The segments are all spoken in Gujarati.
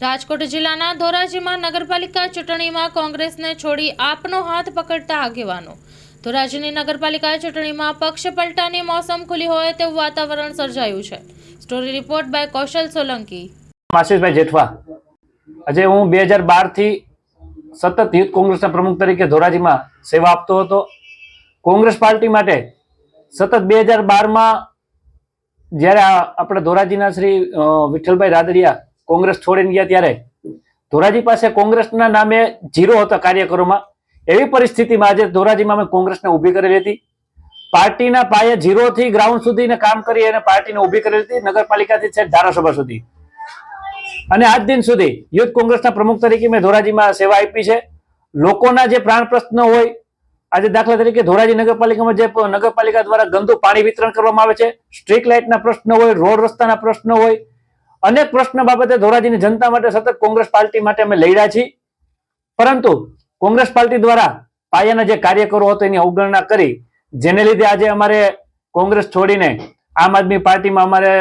રાજકોટ જિલ્લાના ધોરાજીમાં નગરપાલિકા ચૂંટણીમાં કોંગ્રેસને છોડી આપનો હાથ પકડતા આગેવાનો। ધોરાજીની નગરપાલિકા ચૂંટણીમાં પક્ષ પલટાની મોસમ ખુલી હોય તેવું વાતાવરણ સર્જાયું છે। સ્ટોરી રિપોર્ટ બાય કૌશલ સોલંકી। આશીષભાઈ જેઠવા। આજે હું 2012 થી સતત યુથ કોંગ્રેસના પ્રમુખ તરીકે ધોરાજીમાં સેવા આપતો હતો। કોંગ્રેસ પાર્ટી માટે સતત 2012 માં જ્યારે આપણે ધોરાજીના શ્રી વિઠ્ઠલભાઈ રાદડિયા કોંગ્રેસ છોડીને ગયા ત્યારે ધોરાજી પાસે કોંગ્રેસના નામે ઝીરો હતા કાર્યકરોમાં। એવી પરિસ્થિતિમાં આજે ધોરાજીમાં અમે કોંગ્રેસને ઊભી કરેલી હતી। પાર્ટીના પાયે ઝીરો થી ગ્રાઉન્ડ સુધીને કામ કરી અને પાર્ટીને ઊભી કરેલી હતી, નગરપાલિકાથી છેક ધારાસભા સુધી। અને આજ દિન સુધી યુથ કોંગ્રેસના પ્રમુખ તરીકે મેં ધોરાજીમાં સેવા આપી છે। લોકોના જે પ્રાણ પ્રશ્ન હોય, આજે દાખલા તરીકે ધોરાજી નગરપાલિકામાં જે નગરપાલિકા દ્વારા ગંદુ પાણી વિતરણ કરવામાં આવે છે, સ્ટ્રીટ લાઇટના પ્રશ્ન હોય, રોડ રસ્તાના પ્રશ્ન હોય, અનેક પ્રશ્ન બાબતે ધોરાજીની જનતા માટે સતત કોંગ્રેસ પાર્ટી માટે અમે લડ્યા છીએ। પરંતુ કોંગ્રેસ પાર્ટી દ્વારા પાયાના જે કાર્યકરો હતો એની અવગણના કરી, જેને લીધે આજે અમારે કોંગ્રેસ છોડીને આમ આદમી પાર્ટીમાં અમારે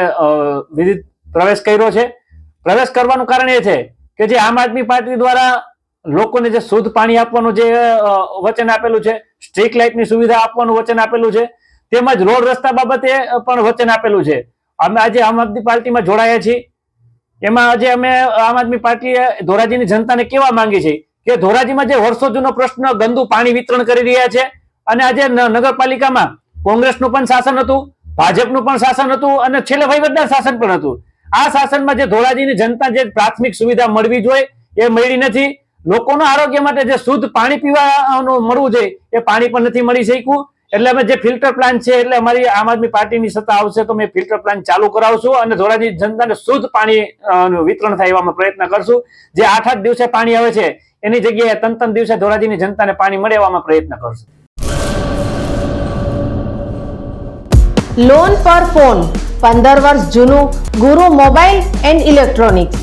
વિધિત પ્રવેશ કર્યો છે। પ્રવેશ કરવાનું કારણ એ છે કે જે આમ આદમી પાર્ટી દ્વારા લોકોને જે શુદ્ધ પાણી આપવાનું જે વચન આપેલું છે, સ્ટ્રીટ લાઇટની સુવિધા આપવાનું વચન આપેલું છે, તેમજ રોડ રસ્તા બાબતે પણ વચન આપેલું છે। અમે આજે આમ આદમી પાર્ટીમાં જોડાયા છીએ। એમાં આજે અમે આમ આદમી પાર્ટીએ ધોરાજીની જનતાને કેવા માંગી છે કે ધોરાજીમાં જે વર્ષો જૂનો પ્રશ્ન ગંદુ પાણી વિતરણ કરી રહ્યા છે, અને આજે નગરપાલિકામાં કોંગ્રેસનું પણ શાસન હતું, ભાજપનું પણ શાસન હતું અને છેલ્લે વહીવટદાર શાસન પણ હતું। આ શાસનમાં જે ધોરાજીની જનતા જે પ્રાથમિક સુવિધા મળવી જોઈએ એ મળી નથી। લોકોના આરોગ્ય માટે જે શુદ્ધ પાણી પીવાનું મળવું જોઈએ એ પાણી પણ નથી મળી શક્યું। એટલે અમે જે ફિલ્ટર પ્લાન્ટ છે, એટલે અમારી આમ આદમી પાર્ટીની સત્તા આવશે તો અમે ફિલ્ટર પ્લાન્ટ ચાલુ કરાવશું અને ધોરાજી જનતાને શુદ્ધ પાણી વિતરણ થાય એવા અમે પ્રયત્ન કરશું। જે 8-8 દિવસે પાણી આવે છે એની જગ્યાએ 3-3 દિવસે ધોરાજીની જનતાને પાણી મળે એવા અમે પ્રયત્ન કરશું। લોન પર ફોન 15 વર્ષ જૂનું ગુરુ મોબાઈલ એન્ડ ઇલેક્ટ્રોનિક્સ।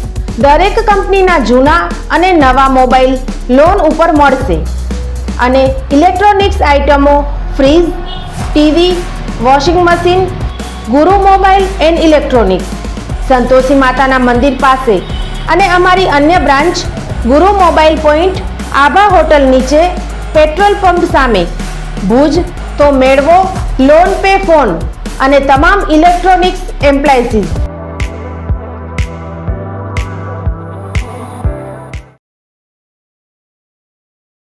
દરેક કંપનીના જૂના અને નવા મોબાઈલ લોન ઉપર મળશે અને ઇલેક્ટ્રોનિક્સ આઇટમો ફ્રીજ, ટીવી, વોશિંગ મશીન। ગુરુ મોબાઈલ એન્ડ ઇલેક્ટ્રોનિક્સ સંતોષી માતાના મંદિર પાસે અને અમારી અન્ય બ્રાન્ચ ગુરુ મોબાઈલ પોઈન્ટ આભા હોટલ નીચે, પેટ્રોલ પંપ સામે, ભુજ। તો મેળવો લોન પે ફોન અને તમામ ઇલેક્ટ્રોનિક્સ એપ્લાયન્સીસ।